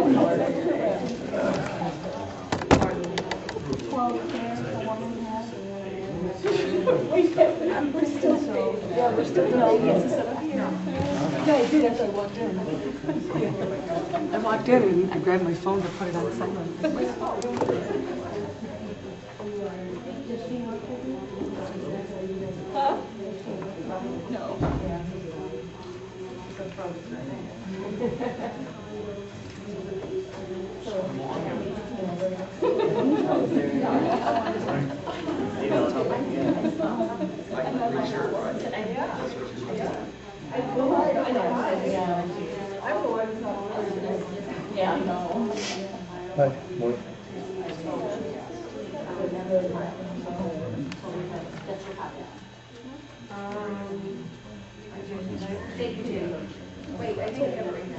We're still I did after I walked in. I walked in and I grabbed my phone to put it on silent. Huh? No. Yeah, I know. Hi, Mark. Thank you, Jim. Wait, I think I have it right now.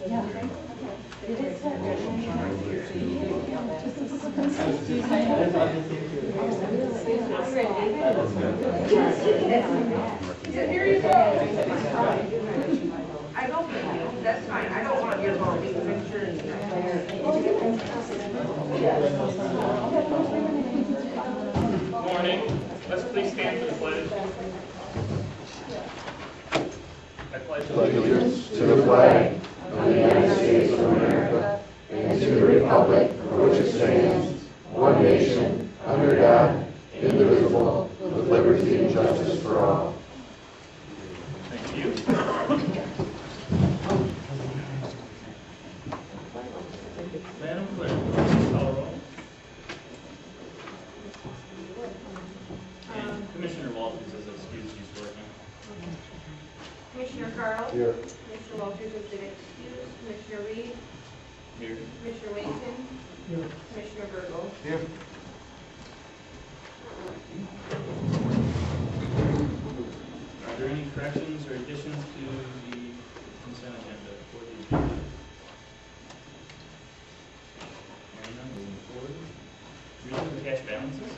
Yeah. Here you go. I don't think you. That's fine. I don't want your phone because I'm sure it's Good morning. Let's please stand for the pledge. I pledge Allegiance to the flag of the United States of America and to the republic for which it stands, one nation, under God, indivisible, with liberty and justice for all. Thank you. Madam Clerk, please call the roll. And Commissioner Walters is excused, he's working. Commissioner Carl? Here. Mr. Walters has been excused. Commissioner Reed? Here. Commissioner Wason? Here. Commissioner Virgil? Here. Are there any corrections or additions to the consent agenda for the agenda? Hearing none, moving forward. Reading the cash balances.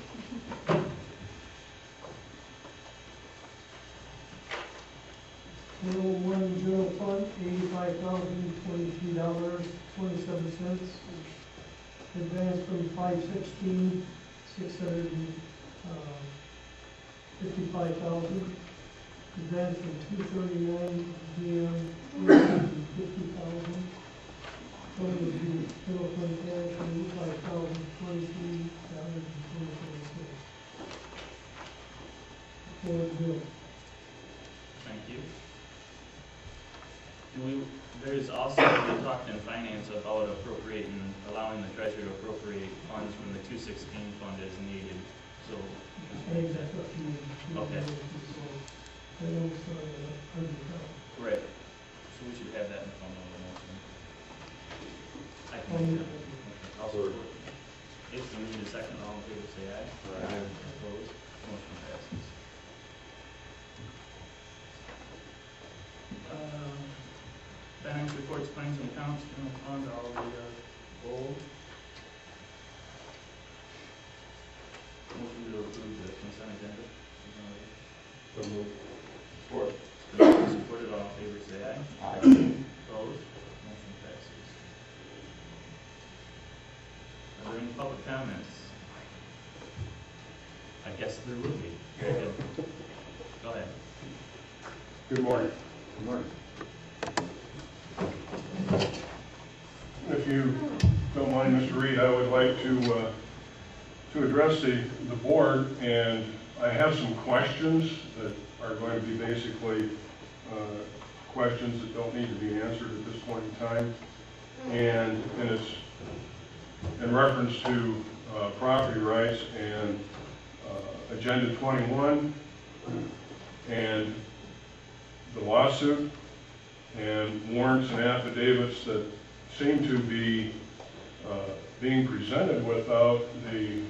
General fund, $85,023.27. Advance from 516, 655,000. Advance from 239, GM, 350,000. Total would be general fund cash, $85,023.27. For the bill. Thank you. There's also, we talked in finance about appropriating, allowing the treasurer to appropriate funds from the 216 fund as needed, so. I think that's what you need. Okay. Right, so we should have that in the form of a motion. I can. Also, if we need a second, all in favor, say aye. Aye. Opposed, motion passes. Finance reports, claims and accounts, general fund, all the gold. Motion to approve the consent agenda. So moved. Support. Supported, all in favor, say aye. Aye. Opposed, motion passes. Are there any public comments? I guess there will be. Very good. Go ahead. Good morning. Good morning. If you don't mind, Mr. Reed, I would like to address the board, and I have some questions that are going to be basically questions that don't need to be answered at this point in time, and it's in reference to property rights and Agenda 21 and the lawsuit and warrants and affidavits that seem to be being presented without the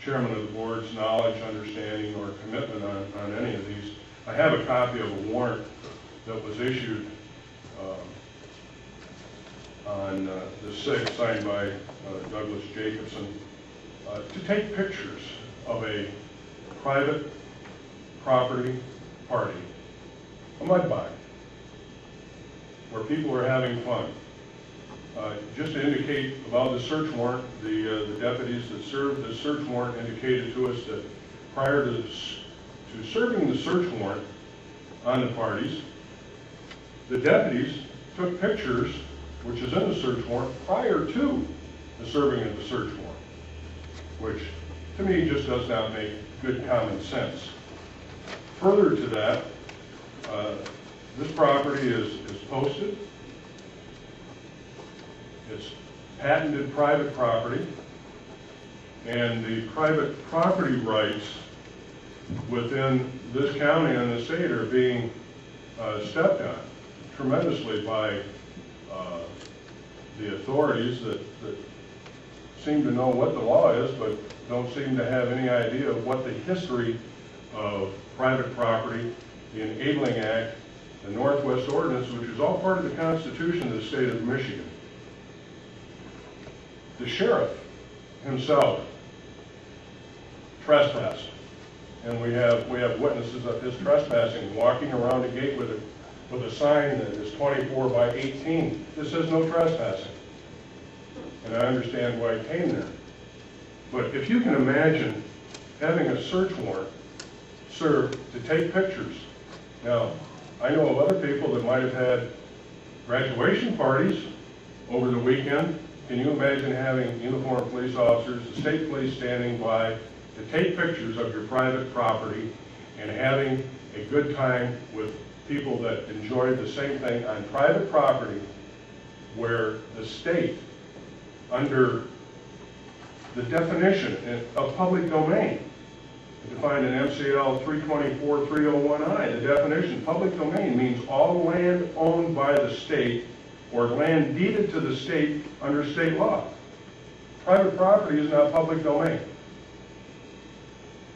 chairman of the board's knowledge, understanding, or commitment on any of these. I have a copy of a warrant that was issued on the 6th, signed by Douglas Jacobson, to take pictures of a private property party, a mud bog, where people are having fun. Just to indicate about the search warrant, the deputies that served the search warrant indicated to us that prior to serving the search warrant on the parties, the deputies took pictures, which is in the search warrant, prior to the serving of the search warrant, which to me just does not make good common sense. Further to that, this property is posted. It's patented private property, and the private property rights within this county and the state are being stepped on tremendously by the authorities that seem to know what the law is, but don't seem to have any idea of what the history of private property, the Enabling Act, the Northwest Ordinance, which is all part of the Constitution of the state of Michigan. The sheriff himself trespassed, and we have witnesses of his trespassing, walking around the gate with a sign that is 24 by 18. This says no trespassing, and I understand why it came there. But if you can imagine having a search warrant served to take pictures. Now, I know of other people that might have had graduation parties over the weekend. Can you imagine having uniformed police officers, the state police standing by to take pictures of your private property and having a good time with people that enjoy the same thing on private property where the state, under the definition of public domain, defined in MCL 324-301I, the definition, public domain means all land owned by the state or land deeded to the state under state law. Private property is not public domain.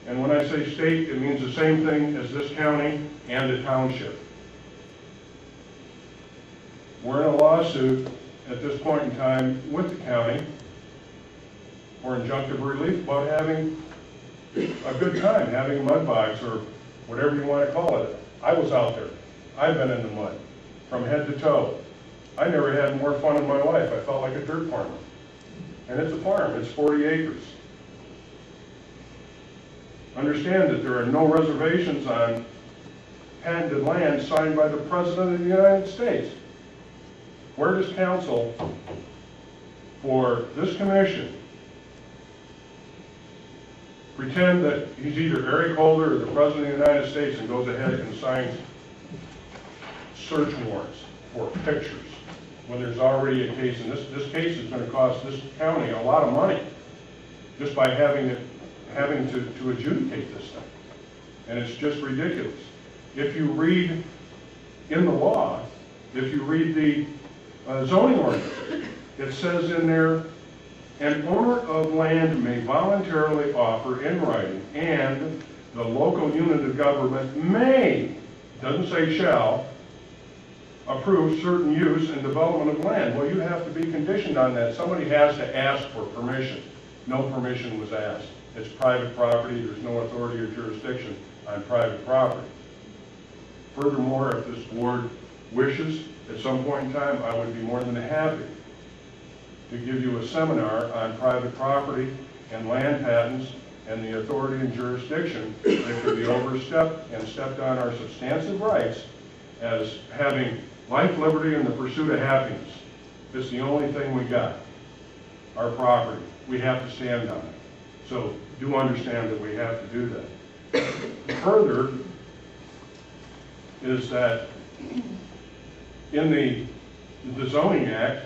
And when I say state, it means the same thing as this county and the township. We're in a lawsuit at this point in time with the county for injunctive relief about having a good time, having mud bogs or whatever you want to call it. I was out there. I've been in the mud from head to toe. I never had more fun in my life. I felt like a dirt farmer. And it's a farm. It's 40 acres. Understand that there are no reservations on patented land signed by the President of the United States. Where does counsel for this commission pretend that he's either Eric Holder or the President of the United States and goes ahead and signs search warrants for pictures when there's already a case? And this case is going to cost this county a lot of money just by having to adjudicate this thing. And it's just ridiculous. If you read in the law, if you read the zoning ordinance, it says in there, an owner of land may voluntarily offer in writing, and the local unit of government may, doesn't say shall, approve certain use and development of land. Well, you have to be conditioned on that. Somebody has to ask for permission. No permission was asked. It's private property. There's no authority or jurisdiction on private property. Furthermore, if this board wishes, at some point in time, I would be more than happy to give you a seminar on private property and land patents and the authority and jurisdiction that could be overstepped and stepped on our substantive rights as having life, liberty, and the pursuit of happiness. It's the only thing we got, our property. We have to stand on it. So do understand that we have to do that. Further is that in the Zoning Act,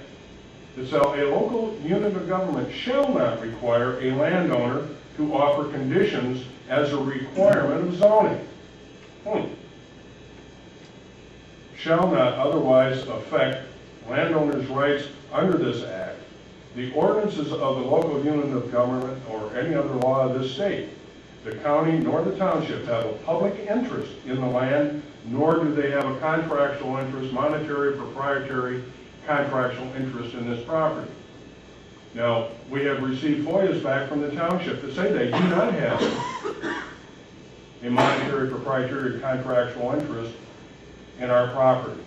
it says a local unit of government shall not require a landowner to offer conditions as a requirement of zoning. Shall not otherwise affect landowners' rights under this act, the ordinances of the local unit of government, or any other law of this state. The county nor the township have a public interest in the land, nor do they have a contractual interest, monetary, proprietary, contractual interest in this property. Now, we have received FOIAs back from the township that say they do not have a monetary, proprietary, contractual interest in our property.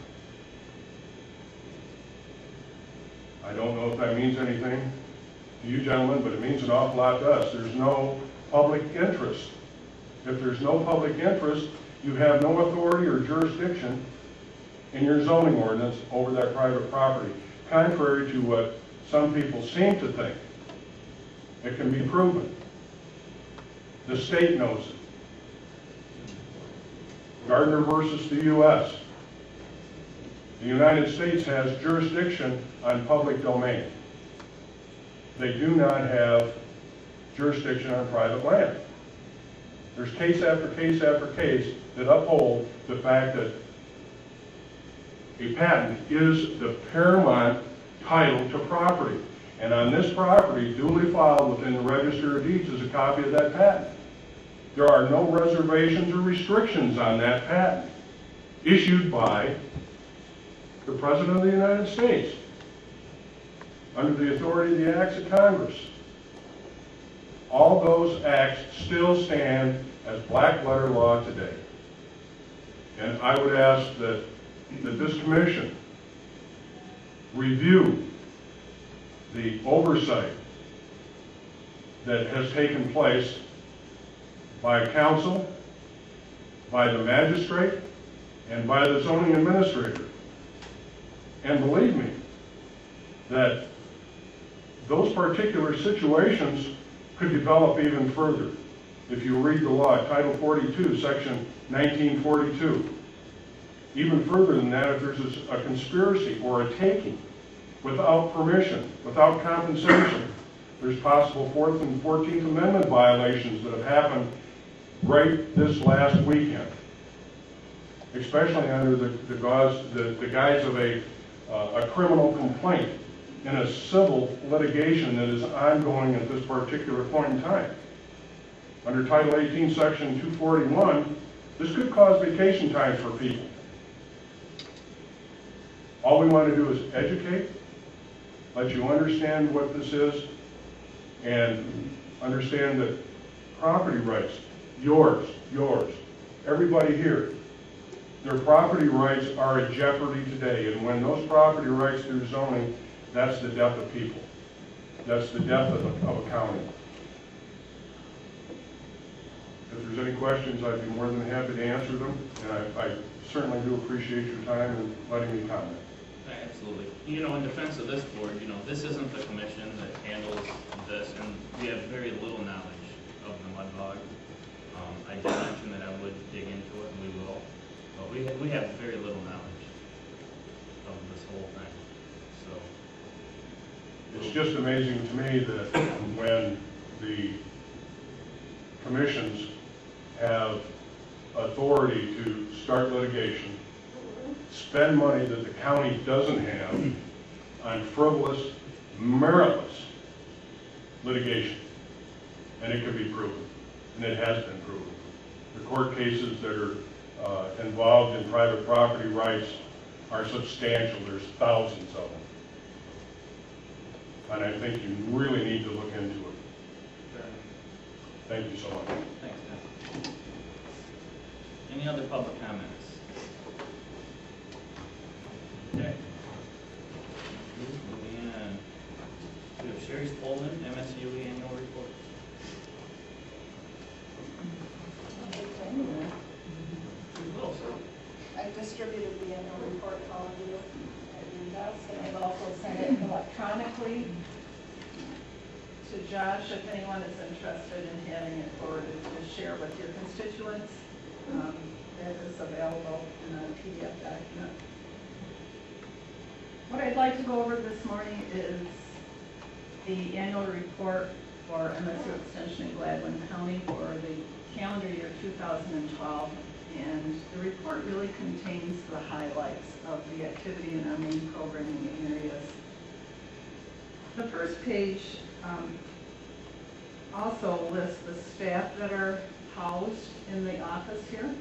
I don't know if that means anything to you gentlemen, but it means an awful lot to us. There's no public interest. If there's no public interest, you have no authority or jurisdiction in your zoning ordinance over that private property, contrary to what some people seem to think. It can be proven. The state knows it. Gardner versus the U.S. The United States has jurisdiction on public domain. They do not have jurisdiction on private land. There's case after case after case that uphold the fact that a patent is the paramount title to property. And on this property, duly filed within the Register of Deeds is a copy of that patent. There are no reservations or restrictions on that patent issued by the President of the United States under the authority of the acts of Congress. All those acts still stand as black letter law today. And I would ask that this commission review the oversight that has taken place by council, by the magistrate, and by the zoning administrator. And believe me, that those particular situations could develop even further. If you read the law, Title 42, Section 1942. Even further than that, if there's a conspiracy or a taking without permission, without compensation, there's possible 4th and 14th Amendment violations that have happened right this last weekend, especially under the guise of a criminal complaint in a civil litigation that is ongoing at this particular point in time. Under Title 18, Section 241, this could cause vacation times for people. All we want to do is educate, let you understand what this is, and understand that property rights, yours, everybody here, their property rights are at jeopardy today. And when those property rights through zoning, that's the death of people. That's the death of a county. If there's any questions, I'd be more than happy to answer them. And I certainly do appreciate your time and letting me comment. Absolutely. You know, in defense of this board, you know, this isn't the commission that handles this, and we have very little knowledge of the mud bog. I did mention that I would dig into it, and we will, but we have very little knowledge of this whole thing. So It's just amazing to me that when the commissions have authority to start litigation, spend money that the county doesn't have on frivolous, meritless litigation, and it can be proven, and it has been proven. The court cases that are involved in private property rights are substantial. There's thousands of them. And I think you really need to look into it. Thank you so much. thanks, Tom. Any other public comments? Okay. Moving on. We have Sherry Spolman, MSUE annual report. I've distributed the annual report to all of you at your desk, and I've also sent it electronically to Josh, if anyone is interested in having it forwarded to share with your constituents. That is available in a PDF document. What I'd like to go over this morning is the annual report for MSU Extension in Gladwin County for the calendar year 2012. And the report really contains the highlights of the activity in our main programming areas. The first page also lists the staff that are housed in the office here.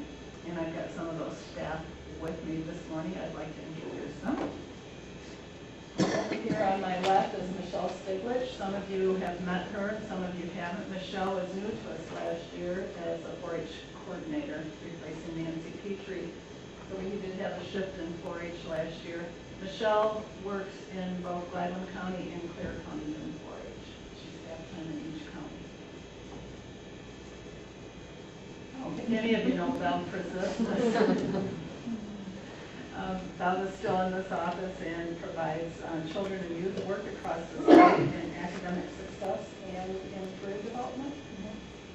And I've got some of those staff with me this morning. I'd like to introduce them. Here on my left is Michelle Stiglich. Some of you have met her, some of you haven't. Michelle was new to us last year as a 4-H coordinator, replacing Nancy Petrie. So we did have a shift in 4-H last year. Michelle works in both Gladwin County and Clare County in 4-H. She's half-time in each county. I don't think any of you know Val Priscilla. Val is still in this office and provides children and youth work across the state in academic success and in career development,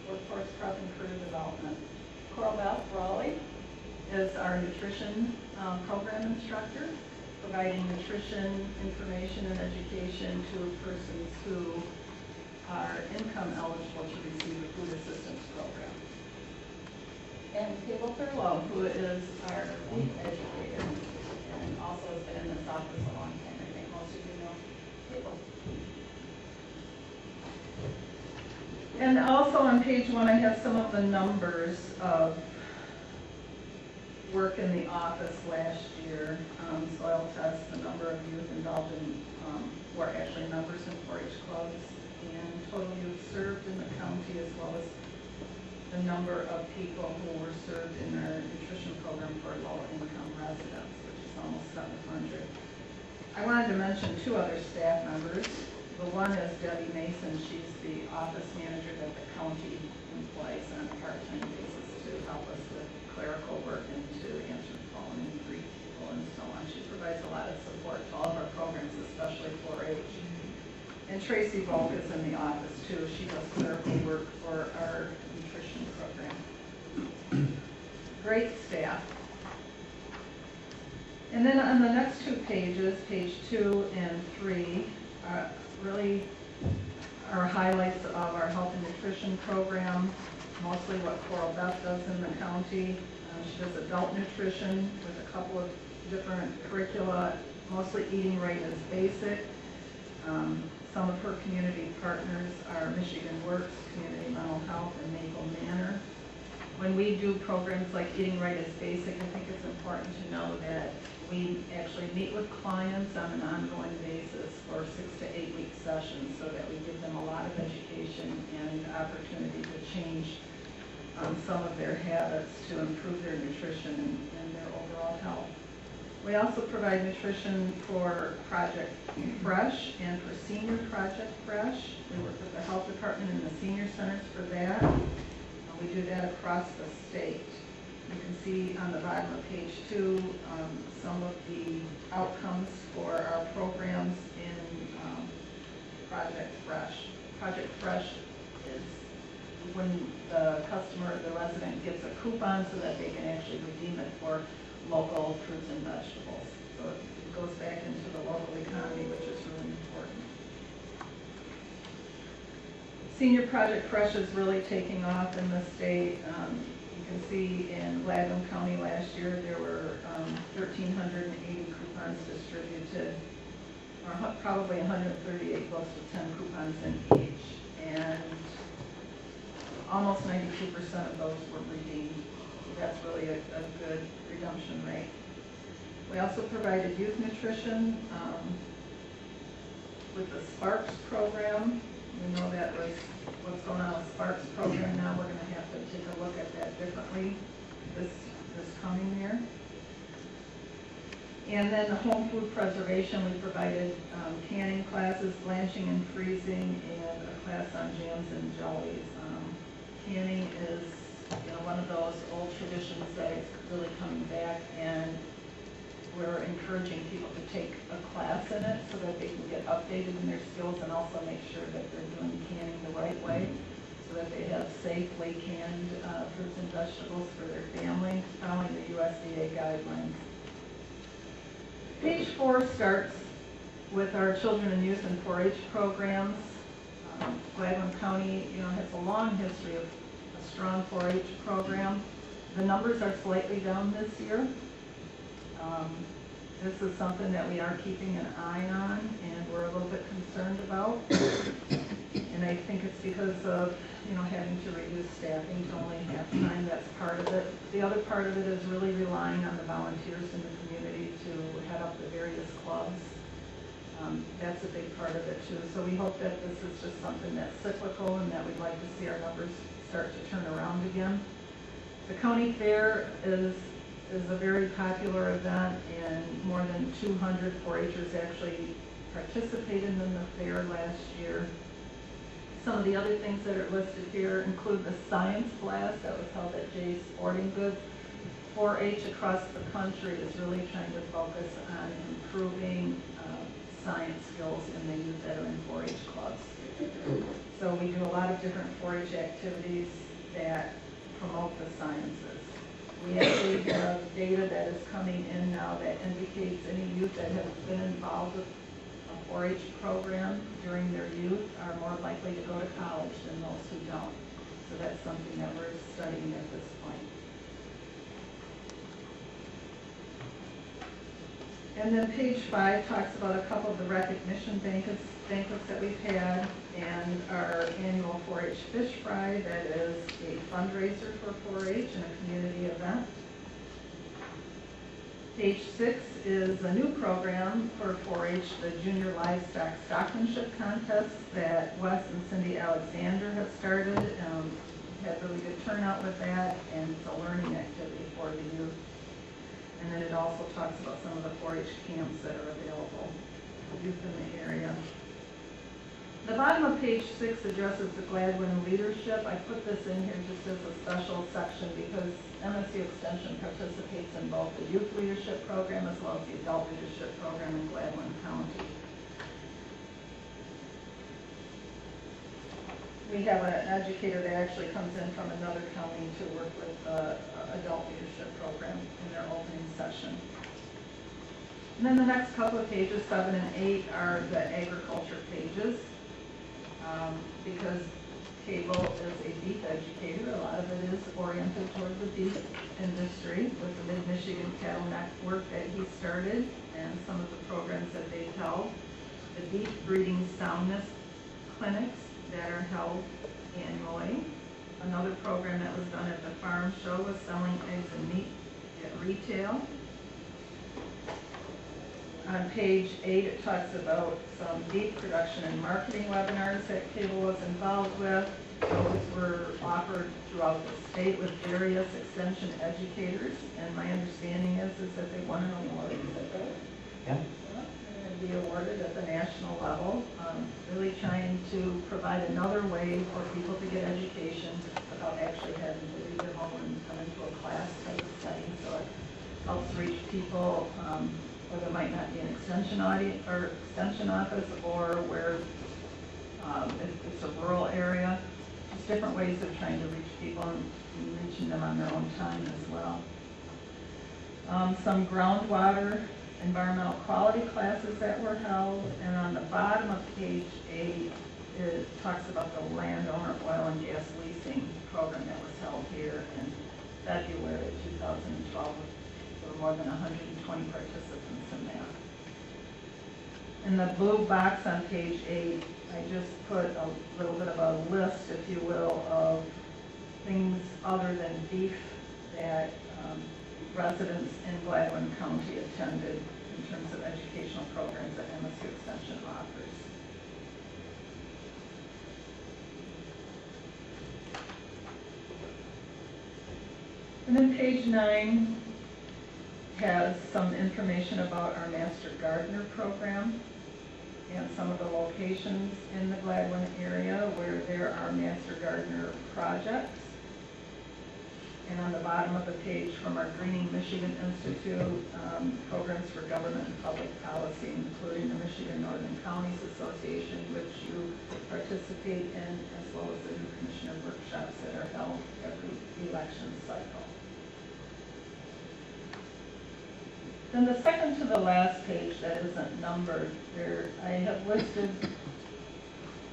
workforce prep and career development. Coral Beth Raleigh is our nutrition program instructor, providing nutrition information and education to persons who are income eligible to receive a food assistance program. And Cable Thurlow, who is our lead educator, and also has been in this office a long time. I think most of you know Cable. And also on page 1, I have some of the numbers of work in the office last year. Soil tests, the number of youth involved in, who are actually members in 4-H clubs, and total youth served in the county, as well as the number of people who were served in our nutrition program for low-income residents, which is almost 700. I wanted to mention 2 other staff members. The one is Debbie Mason. She's the office manager that the county employs on a part-time basis to help us with clerical work and to answer the phone and greet people and so on. She provides a lot of support to all of our programs, especially 4-H. And Tracy Volk is in the office too. She does clerical work for our nutrition program. Great staff. And then on the next 2 pages, page 2 and 3, really are highlights of our health and nutrition program, mostly what Coral Beth does in the county. She does adult nutrition with a couple of different curricula, mostly Eating Right is Basic. Some of her community partners are Michigan Works, Community Mental Health, and Maple Manor. When we do programs like Eating Right is Basic, I think it's important to know that we actually meet with clients on an ongoing basis for 6 to 8 week sessions so that we give them a lot of education and opportunity to change some of their habits to improve their nutrition and their overall health. We also provide nutrition for Project Fresh and for Senior Project Fresh. We work with the health department and the senior centers for that. We do that across the state. You can see on the bottom of page 2 some of the outcomes for our programs in Project Fresh. Project Fresh is when the customer, the resident, gets a coupon so that they can actually redeem it for local fruits and vegetables. So it goes back into the local economy, which is really important. Senior Project Fresh is really taking off in the state. You can see in Gladwin County last year there were 1,380 coupons distributed, or probably 138 books with 10 coupons in each, and almost 92% of those were redeemed. So that's really a good redemption rate. We also provided youth nutrition with the Sparks program. We know that was what's going on with Sparks program now. We're going to have to take a look at that differently this coming year. And then the home food preservation, we provided canning classes, blanching and freezing, and a class on jams and jellies. Canning is, one of those old traditions that is really coming back, and we're encouraging people to take a class in it so that they can get updated in their skills and also make sure that they're doing canning the right way so that they have safely canned fruits and vegetables for their family, following the USDA guidelines. Page 4 starts with our children and youth and 4-H programs. Gladwin County, has a long history of a strong 4-H program. The numbers are slightly down this year. This is something that we are keeping an eye on and we're a little bit concerned about. And I think it's because of, having to reduce staffing to only half-time. That's part of it. The other part of it is really relying on the volunteers in the community to head up the various clubs. That's a big part of it too. So we hope that this is just something that's cyclical and that we'd like to see our numbers start to turn around again. The county fair is is a very popular event, and more than 200 4-Hers actually participated in the fair last year. Some of the other things that are listed here include the science blast that was held at Jay's Sporting Goods. 4-H across the country is really trying to focus on improving science skills in the youth that are in 4-H clubs. So we do a lot of different 4-H activities that promote the sciences. We actually have data that is coming in now that indicates any youth that have been involved with a 4-H program during their youth are more likely to go to college than those who don't. So that's something that we're studying at this point. And then page 5 talks about a couple of the recognition banquets that we've had, and our annual 4-H Fish Fry, that is a fundraiser for 4-H and a community event. Page 6 is a new program for 4-H, the Junior Livestock Stockmanship Contest that Wes and Cindy Alexander have started. Had really good turnout with that, and it's a learning activity for the youth. And then it also talks about some of the 4-H camps that are available for youth in the area. The bottom of page 6 addresses the Gladwin leadership. I put this in here just as a special section because MSU Extension participates in both the youth leadership program as well as the adult leadership program in Gladwin County. We have an educator that actually comes in from another county to work with the adult leadership program in their opening session. And then the next couple of pages, 7 and 8, are the agriculture pages. Because Cable is a beef educator, a lot of it is oriented toward the beef industry with the Mid-Michigan Cattle Network that he started and some of the programs that they've held. The beef breeding soundness clinics that are held annually. Another program that was done at the farm show was selling eggs and meat at retail. On page 8, it talks about some beef production and marketing webinars that Cable was involved with. Those were offered throughout the state with various extension educators, and my understanding is that they won an award. Yeah. And be awarded at the national level. Really trying to provide another way for people to get education without actually having to leave their home and come into a class type of setting. So it helps reach people where there might not be an extension audience or extension office, or where it's a rural area. Just different ways of trying to reach people and reaching them on their own time as well. Some groundwater environmental quality classes that were held, and on the bottom of page 8 it talks about the landowner oil and gas leasing program that was held here in February of 2012. There were more than 120 participants in that. In the blue box on page 8, I just put a little bit of a list, if you will, of things other than beef that residents in Gladwin County attended in terms of educational programs that MSU Extension offers. And then page 9 has some information about our Master Gardener program and some of the locations in the Gladwin area where there are Master Gardener projects. And on the bottom of the page from our Greening Michigan Institute, programs for government and public policy, including the Michigan Northern Counties Association, which you participate in, as well as the new commissioner workshops that are held every election cycle. Then the second to the last page that isn't numbered, there I have listed,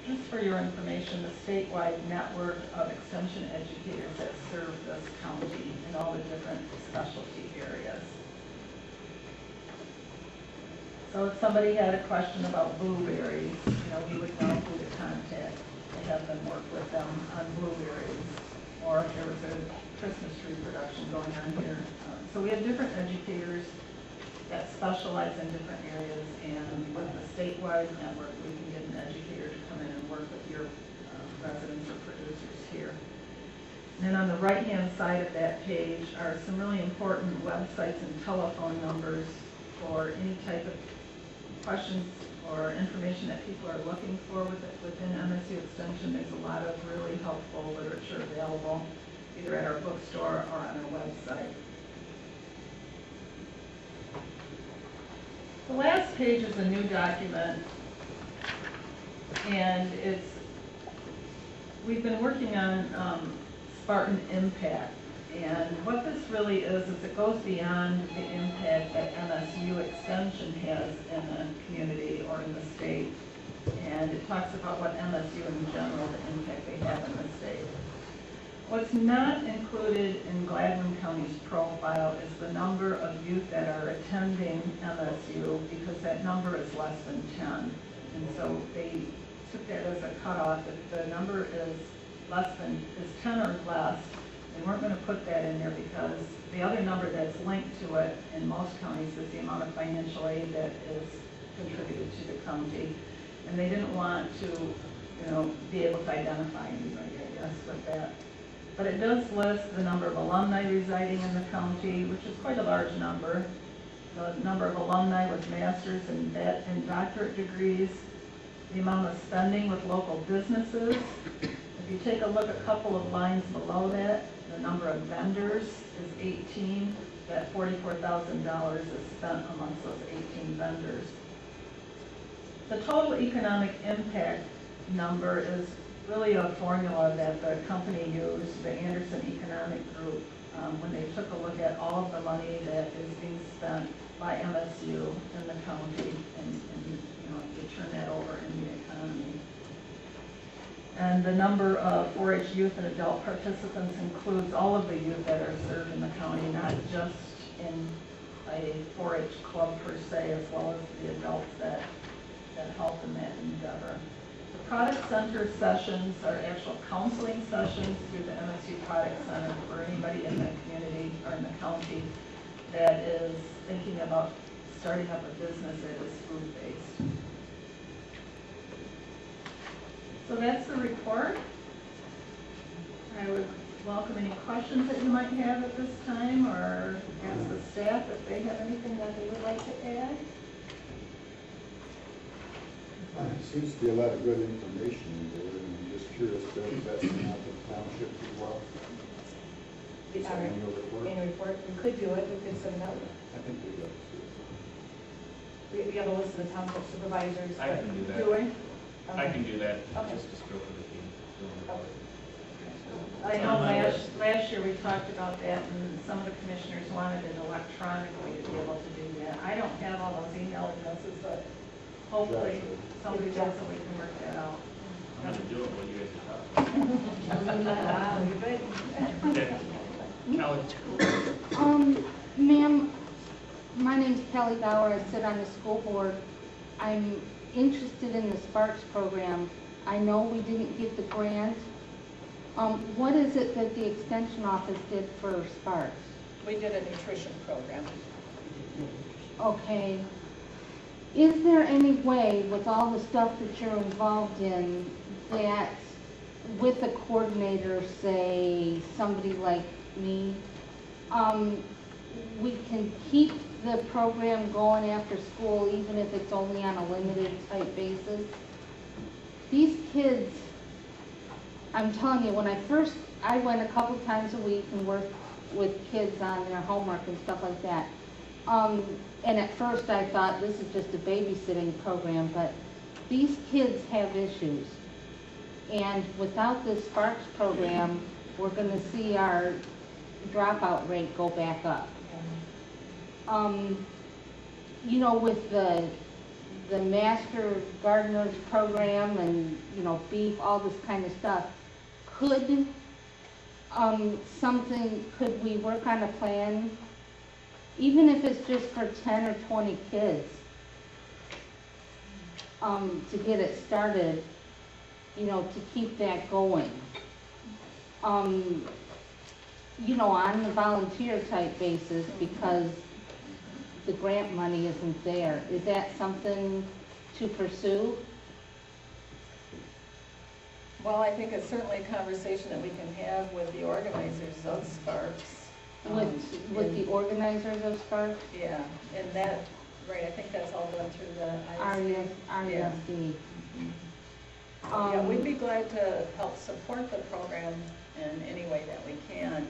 just for your information, the statewide network of extension educators that serve this county in all the different specialty areas. So if somebody had a question about blueberries, we would know who to contact to have them work with them on blueberries, or if there was a Christmas tree production going on here. So we have different educators that specialize in different areas, and with the statewide network, we can get an educator to come in and work with your residents or producers here. And on the right-hand side of that page are some really important websites and telephone numbers for any type of questions or information that people are looking for within MSU Extension. There's a lot of really helpful literature available, either at our bookstore or on our website. The last page is a new document, and we've been working on Spartan Impact. And what this really is it goes beyond the impact that MSU Extension has in the community or in the state. And it talks about what MSU in general, the impact they have in the state. What's not included in Gladwin County's profile is the number of youth that are attending MSU, because that number is less than 10. And so they took that as a cutoff. If the number is 10 or less, they weren't going to put that in there, because the other number that's linked to it in most counties is the amount of financial aid that is contributed to the county. And they didn't want to, be able to identify anybody, I guess, with that. But it does list the number of alumni residing in the county, which is quite a large number. The number of alumni with master's and doctorate degrees, the amount of spending with local businesses. If you take a look a couple of lines below that, the number of vendors is 18. That $44,000 is spent amongst those 18 vendors. The total economic impact number is really a formula that the company used, the Anderson Economic Group, when they took a look at all of the money that is being spent by MSU in the county, and they turn that over in the economy. And the number of 4-H youth and adult participants includes all of the youth that are served in the county, not just in a 4-H club per se, as well as the adults that help in that endeavor. The Product Center sessions are actual counseling sessions through the MSU Product Center for anybody in the community or in the county that is thinking about starting up a business that is food-based. So that's the report. I would welcome any questions that you might have at this time, or ask the staff if they have anything that they would like to add. Seems to be a lot of good information in there, and I'm just curious if that's not the township as well. It's our Annual report? annual report. We could do it. We could send it out. I think we got to. We have a list of the township supervisors. I can do that. Do we? I can do that, Okay. just go for the team. I know last year we talked about that, and some of the commissioners wanted it electronically to be able to do that. I don't have all those email addresses, but hopefully somebody does, and we can work that out. I'm gonna do it while you guys are talking. You're good. Okay. Kelly? Ma'am, my name's Kelly Bauer. I sit on the school board. I'm interested in the Sparks program. I know we didn't get the grant. What is it that the extension office did for Sparks? We did a nutrition program. Okay. Is there any way, with all the stuff that you're involved in, that with a coordinator, say somebody like me, we can keep the program going after school, even if it's only on a limited type basis? These kids, I'm telling you, when I went a couple times a week and worked with kids on their homework and stuff like that. And at first I thought this is just a babysitting program, but these kids have issues. And without this Sparks program, we're going to see our dropout rate go back up. With the Master Gardeners program and, beef, all this kind of stuff, could we work on a plan, even if it's just for 10 or 20 kids, to get it started, to keep that going? On the volunteer type basis, because the grant money isn't there. Is that something to pursue? Well, I think it's certainly a conversation that we can have with the organizers of Sparks. With the organizers of Sparks? Yeah, and that, right, I think that's all done through the ISD. RESD. Yeah, we'd be glad to help support the program in any way that we can,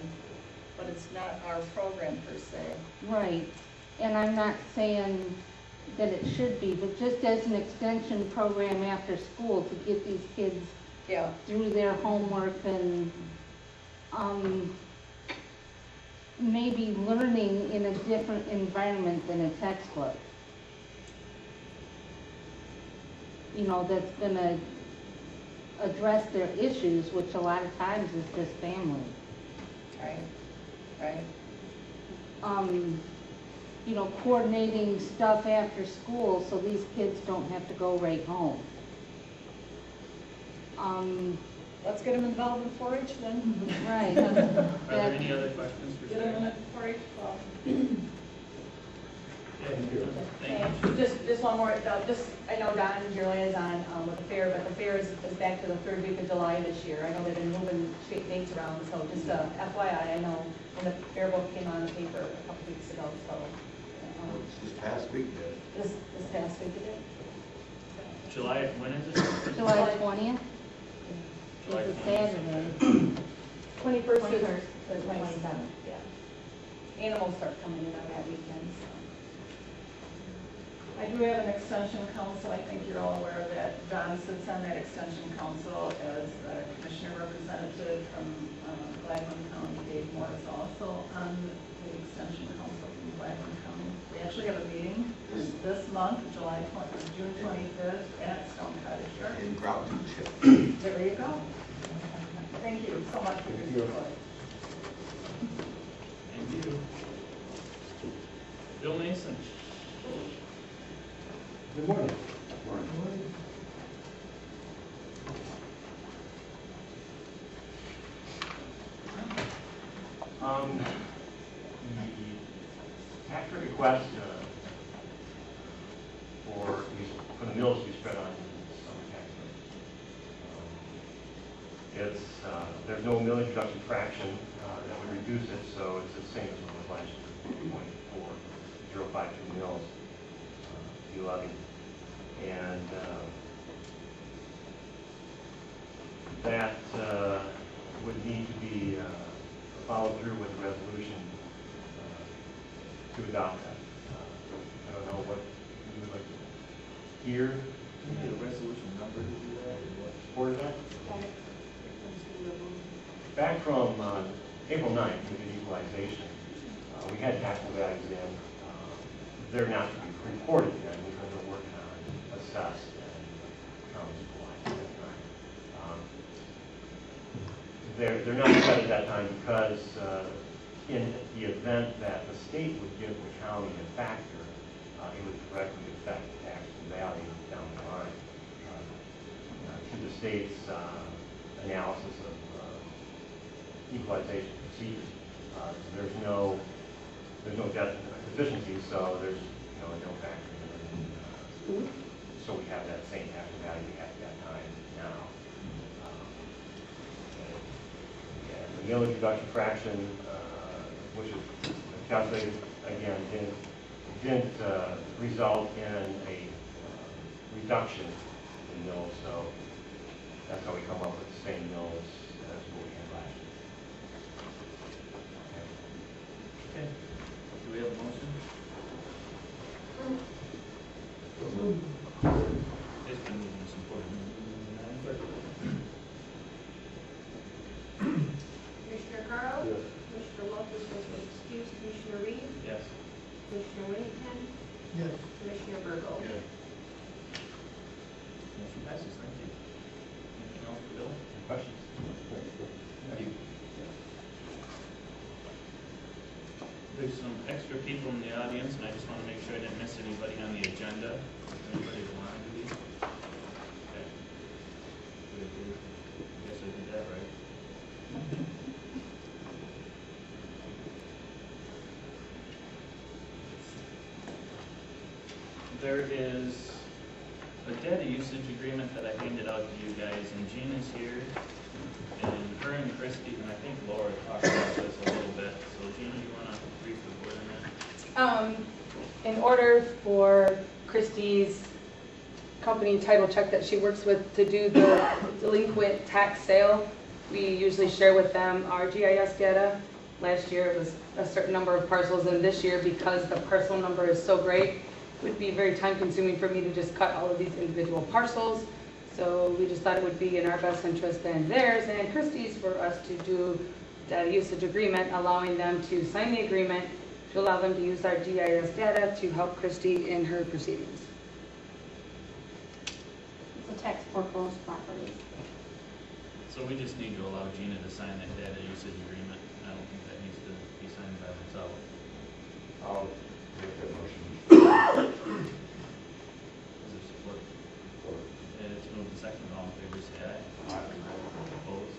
but it's not our program per se. Right, and I'm not saying that it should be, but just as an extension program after school to get these kids Yeah, through their homework and maybe learning in a different environment than a textbook. You know, that's gonna address their issues, which a lot of times is just family. right, right. You know, coordinating stuff after school so these kids don't have to go right home. Let's get them involved in 4-H then. Right. Are there any other questions for Get them Sharon? in 4-H club. Thank you. Just one more, I know Don is your liaison with the fair, but the fair is back to the third week of July this year. I know they've been moving dates around, so just FYI, I know when the fair book came on the paper a couple weeks ago, so. This past week, This past week, it did? July, when is it? July 20th July is a 20th. Saturday. 21st to the 27th, yeah. Animals start coming in on that weekend, so. I do have an extension council. I think you're all aware that John sits on that extension council as the commissioner representative from Gladwin County. Dave Moore is also on the extension council from Gladwin County. We actually have a meeting this month, June 25th at Stone Cottage Yard. in Gladwin. There you go. Thank you so much for your support. Thank you. Bill Mason. Good morning. The tax rate request for the mills to be spread on some tax rate. There's no mill introduction fraction that would reduce it, so it's the same as what was last year, 0.4052 mills be levied. And that would need to be followed through with a resolution to adopt that. I don't know what you would like to hear. Do you need a resolution number to do that, or what? Support of that? Back from April 9th, we did equalization. We had taxable values in. They're not to be reported yet because we're working on assessed and county equalized at that time. They're not set at that time because in the event that the state would give the county a factor, it would directly affect the taxable value down the line. To the state's analysis of equalization procedures, there's no deficiencies, so there's no factor. So we have that same taxable value we had at that time now. And the mill introduction fraction, which is calculated again, didn't result in a reduction in mills, so that's how we come up with the same mills as what we had last year. Okay. Do we have a motion? It's been moving and supported. Madam Clerk? Commissioner Carl? Yes. Commissioner Lopez was excused. Commissioner Reed? Yes. Commissioner Whittington? Yes. Commissioner Burgo? Motion passes. Thank you. Anything else for Bill? Questions? Thank you. There's some extra people in the audience, and I just want to make sure I didn't miss anybody on the agenda. Anybody want to be? Okay. I guess I did that right. There is a data usage agreement that I handed out to you guys, and Jean is here, and her and Christie, and I think Laura talked about this a little bit. So Jean, you want to brief the board on that? In order for Christie's company title check that she works with to do the delinquent tax sale, we usually share with them our GIS data. Last year it was a certain number of parcels, and this year, because the parcel number is so great, it would be very time consuming for me to just cut all of these individual parcels. So we just thought it would be in our best interest and theirs and Christie's for us to do data usage agreement, allowing them to sign the agreement to allow them to use our GIS data to help Christie in her proceedings. It's a tax foreclosed property. So we just need to allow Gina to sign that data usage agreement. I don't think that needs to be signed by herself. I'll make that motion. Is there support? And it's moved to second. All in favor, say aye. Opposed?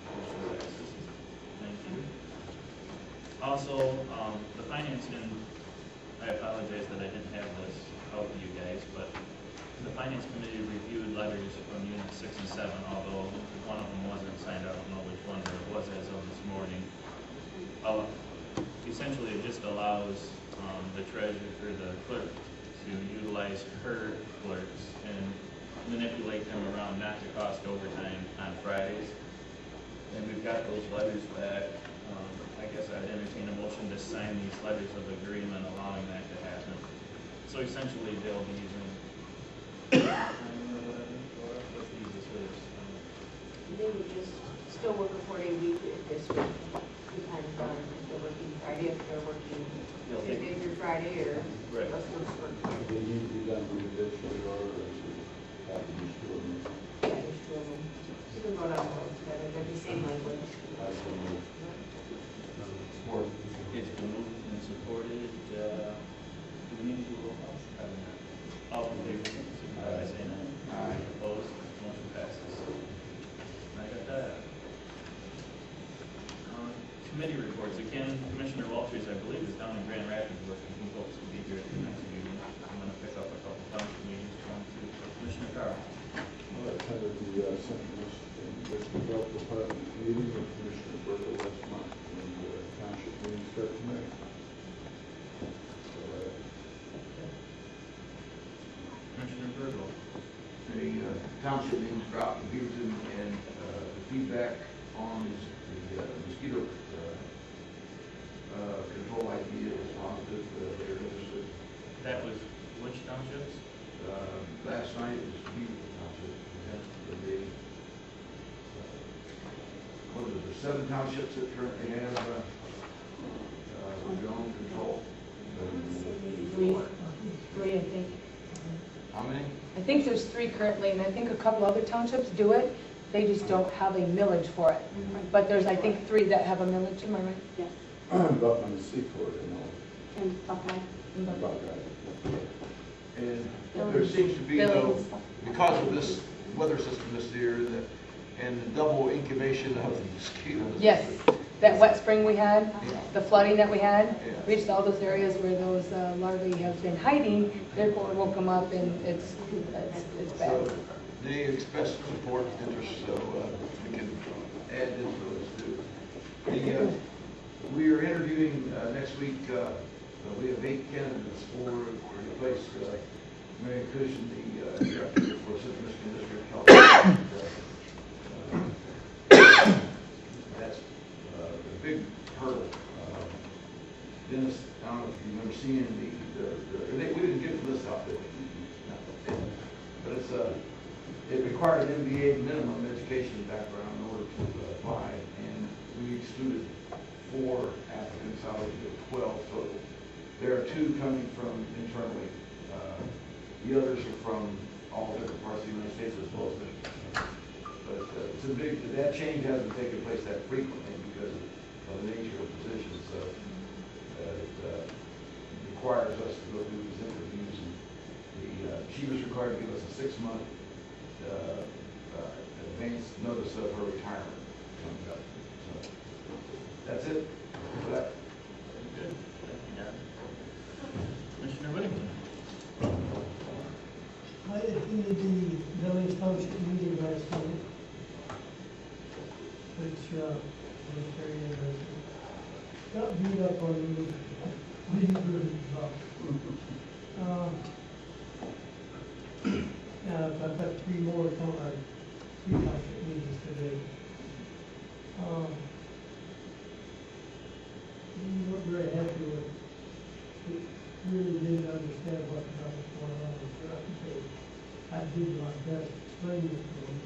Motion passes. Thank you. Also, the finance, and I apologize that I didn't have this out to you guys, but the finance committee reviewed letters from units 6 and 7, although one of them wasn't signed. I don't know which one, but it was as of this morning. Essentially, it just allows the treasurer or the clerk to utilize her clerks and manipulate them around not to cost overtime on Fridays. And we've got those letters back. I guess I'd entertain a motion to sign these letters of agreement allowing that to happen. So essentially, they'll be using, what's the easiest way to They would just still work a 4-day week if this week. Depends on if they're working Friday, if they're working They'll take- Tuesday through Friday, or Right. rest of the work. They need to be done individually or have to be stored. Yeah, there's 2 of them. You can go down both together, they're the same language. Support. It's been moved and supported. Do we need to do a roll call? Probably not. All in favor, signify by saying aye. Aye. Opposed? Motion passes. I got that. Committee reports. Again, Commissioner Walters, I believe, is down in Grand Rapids working. He hopes to be here at the next meeting. I'm going to pick up a couple township meetings from Commissioner Carl. I attended the Central Michigan Health Department meeting with Commissioner Berger last month, and the township meeting started tonight. So, Commissioner Burgo. The township meetings for out in Beaverton, and the feedback on the mosquito control idea is positive. They're interested. That was which townships? Last night it was Beaverton Township. What is there, 7 townships that currently have drone control? Three, I think. How many? I think there's 3 currently, and I think a couple other townships do it. They just don't have a millage for it. But there's, I think, 3 that have a millage, am I right? Yes. About on the Seacourt, you know, And Buckeye. about that. And there seems to be though, because of this weather system this year, and the double incubation of the mosquitoes. Yes, that wet spring we had, Yeah. the flooding that we had, Yeah. reached all those areas where those larvae have been hiding, therefore woke them up, and it's bad. So they express support, interest, so we can add influence to. We are interviewing next week. We have 8 candidates to replace Mary Cushion, the director for Central Michigan District Health. That's a big hurdle. Dennis, I don't know if you remember seeing we didn't get the list out there, but it required an MBA minimum education background in order to apply, and we excluded 4 applicants out of the 12 total. There are 2 coming from internally. The others are from all different parts of the United States as well as Michigan. But it's a big, that change hasn't taken place that frequently because of the nature of the position. So it requires us to go through these interviews. And she was required to give us a 6-month advance notice of her retirement coming up. So that's it for that. Good. Thank you, Don. Commissioner Whittington. I had township meeting last night, which, was very interesting. Got beat up on the really good stuff. I've got three township meetings today. We weren't very happy with, we really didn't understand what the hell was going on with the update. I did my best to explain it to them.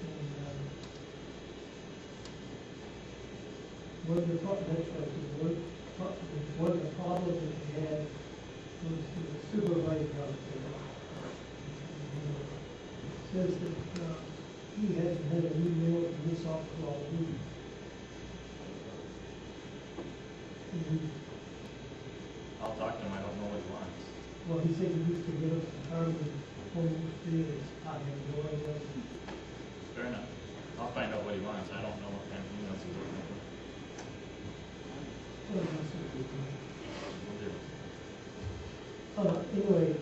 And, one of the problems that they had was the supervisor out there. Says that, he hasn't had an email from this office all week. I'll talk to him, I don't know what he wants. Well, he said he used to get us the term and almost days. I have no idea. Fair enough. I'll find out what he wants, I don't know what kind of emails he's looking for. We'll do. Anyway,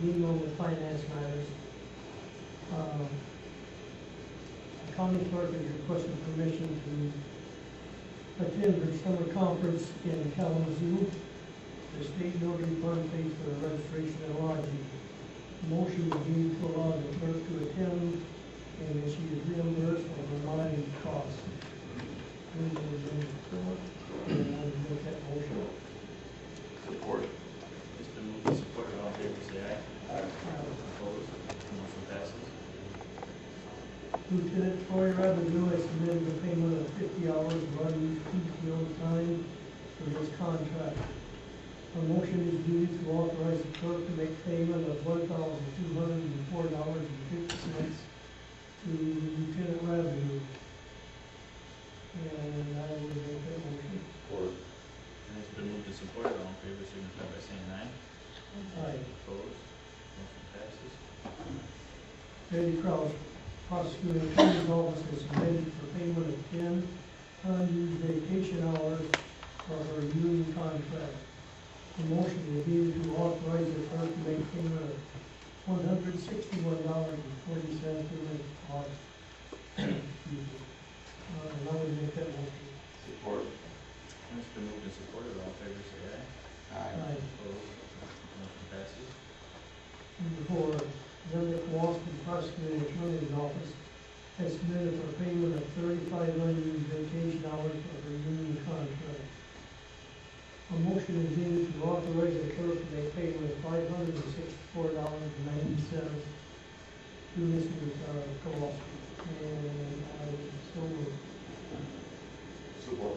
being on the finance matters, the county clerk is requesting permission to attend her summer conference in Kalamazoo. The state notary fund pays for the registration and lodging. Motion is being to allow the clerk to attend, and that she is reimbursed for her lodging costs. And I would make that motion. Support. It's been moved and supported, all in favor, say aye. Opposed? Motion passes. Lieutenant Troy Revenue has submitted a payment of 50 hours of unused PTO time for his contract. A motion is due to authorize the clerk to make payment of $1,204.50 to Lieutenant Revenue. And I will make that motion. Support. And it's been moved and supported, all in favor, signify by saying aye. Aye. Opposed? Motion passes. Randy Kraus, prosecuting attorney's office has submitted for payment of 10 unused vacation hours for her union contract. The motion is needed to authorize the clerk to make payment of $161.40 to Ms. Potts. And I would make that motion. Support. And it's been moved and supported, all in favor, say aye. Aye. Opposed? Motion passes. Number 4, Linda Kowalski, prosecuting attorney's office, has submitted for payment of 35 unused vacation hours for her union contract. A motion is needed to authorize the clerk to make payment of $564.90 to Mrs. Kowalski. And I so moved. Support.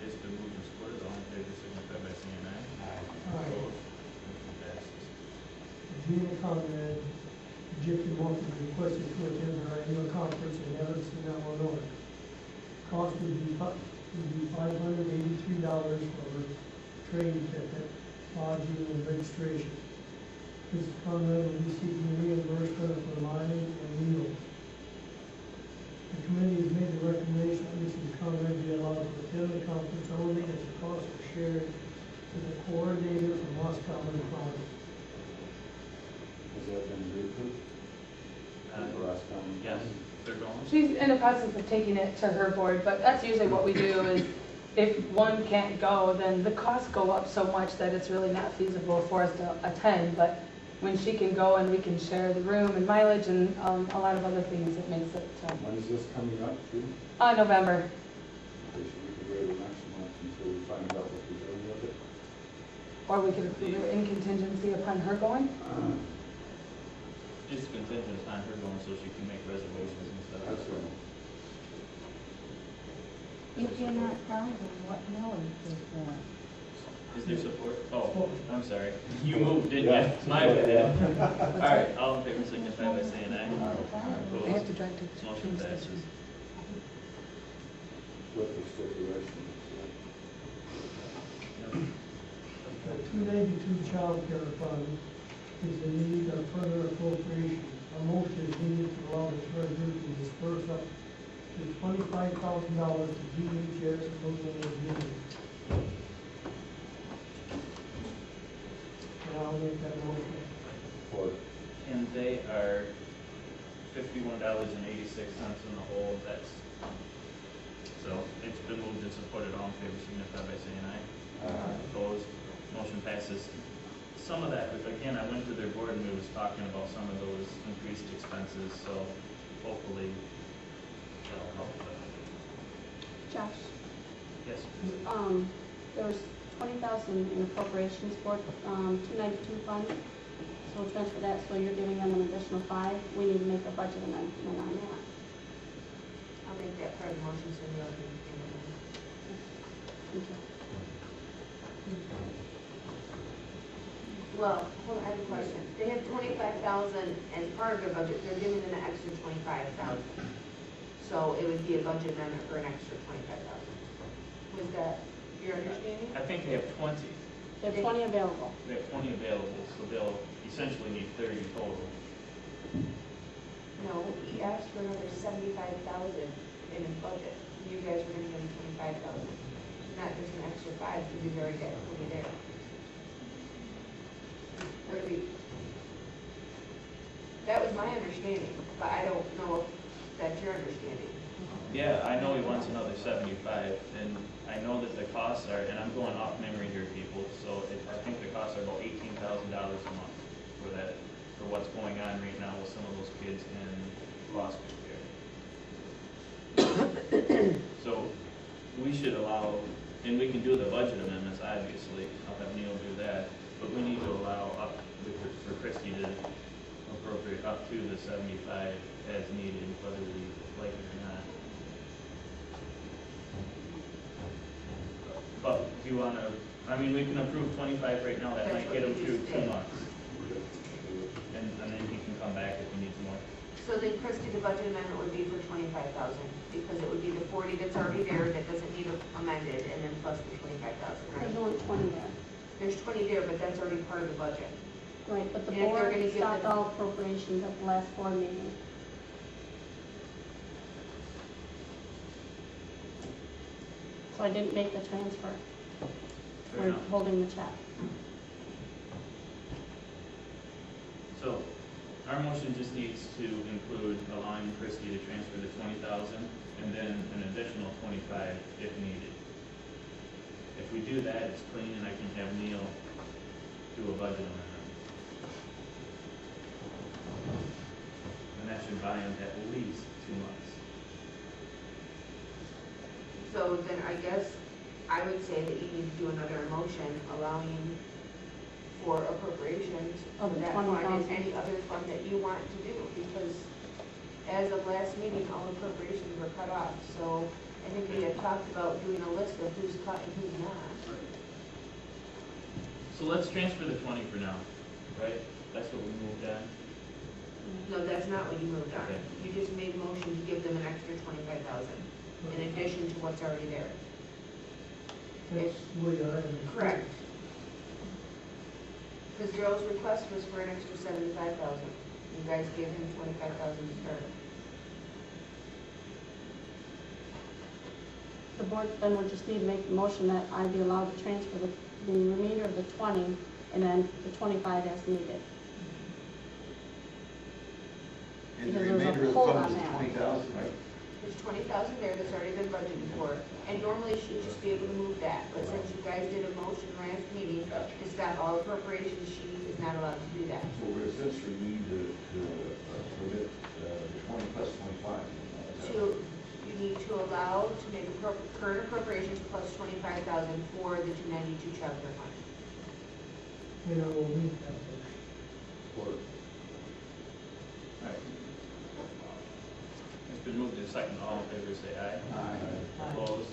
It's been moved and supported, all in favor, signify by saying aye. Aye. Opposed? Motion passes. Gina Conrad, Egyptian Walker, requested to attend our annual conference in Evanston, Illinois. Cost would be $583 for her train ticket, lodging, and registration. Mrs. Conrad will be seeking reimbursement for mileage and meals. The committee has made the recommendation that Mrs. Conrad be allowed to attend the conference only as the costs are shared to the coordinator from Roscommon County. Has that been agreed to? Yes, they're going. She's in the process of taking it to her board, but that's usually what we do is if one can't go, then the costs go up so much that it's really not feasible for us to attend. But when she can go and we can share the room and mileage and a lot of other things, it makes it, When is this coming up, too? November. We could wait next month until we find out what we're doing with it. Or we could approve it in contingency upon her going. It's contingent upon her going so she can make reservations and stuff. That's right. If you're not found, what knowledge is that? Is there support? Oh, I'm sorry. You You moved, didn't Yeah. you? My bad. All right, all in favor, signify by saying aye. I have Opposed? to drive to the Motion train passes. station. With the stipulation. The 292 child care fund is in need of further appropriation. A motion is needed to allow the treasurer to disperse up to $25,000 to DHS Illuminated Union. And I'll make that motion. Support. And they are $51.86 in the hole, that's, so it's been moved and supported. All in favor signify by saying aye. Opposed, motion passes. Some of that, again, I went to their board and we was talking about some of those increased expenses, so hopefully that'll help. Josh, Yes, there was 20,000 in appropriations for, 292 fund, so we'll transfer that, so you're giving them an additional 5. We need to make a budget amendment on that. I'll make that part of the motion, so you'll be. Thank you. Well, hold on, I have a question. They have 25,000 as part of their budget, they're giving them an extra 25,000. So it would be a budget amendment for an extra 25,000. Was that your understanding? I think they have 20. They have 20 available. They have 20 available, so they'll essentially need 30 total. No, he asked for another 75,000 in his budget. You guys were gonna give him 25,000. Not just an extra 5, because he's already got 20 there. Or we- That was my understanding, but I don't know if that's your understanding. Yeah, I know he wants another 75, and I know that the costs are, and I'm going off memory here, people, so I think the costs are about $18,000 a month for that, for what's going on right now with some of those kids in foster care. So we should allow, and we can do the budget amendments, obviously, I'll have Neil do that, but we need to allow up, for Christie to appropriate up to the 75 as needed, whether we like it or not. But do you want to, I mean, we can approve 25 right now, that That's might get what him you through just 2 did. months. And then he can come back if we need more. So then, Christie, the budget amendment would be for 25,000, because it would be the 40 that's already there that doesn't need amended, and then plus the 25,000, There's right? only 20 there. There's 20 there, but that's already part of the budget. Right, but the And if they're board gonna give stopped them- all appropriations at the last board meeting. So I didn't make the transfer. Fair We're enough. holding the check. So our motion just needs to include allowing Christie to transfer the 20,000 and then an additional 25 if needed. If we do that, it's clean and I can have Neil do a budget amendment. And that should buy him at least 2 months. So then I guess I would say that you need to do another motion allowing for appropriations Of of the that fund and 20,000. any other fund that you want to do, because as of last meeting, all appropriations were cut off. So I think we had talked about doing a list of who's cut and who's not. So let's transfer the 20 for now, right? That's what we moved on. No, that's not what you moved on. Okay. You just made a motion to give them an extra 25,000 in addition to what's already there. That's the way I understand it. Correct. Because Daryl's request was for an extra 75,000. You guys gave him 25,000 to start. The board then would just need to make the motion that I be allowed to transfer the remainder of the 20 and then the 25 as needed. And the Because there's a remainder of the hold funds on is that. 20,000, right? There's 20,000 there that's already been budgeted for, and normally she'd just be able to move that, but since you guys did a motion last meeting Gotcha. to stop all appropriations, she is not allowed to do that. So we essentially need to permit the 20 plus 25. You need to allow to make current appropriations plus 25,000 for the 292 chapter fund. And I will move that motion. Or All right. It's been moved and second. All in favor, say aye. Opposed?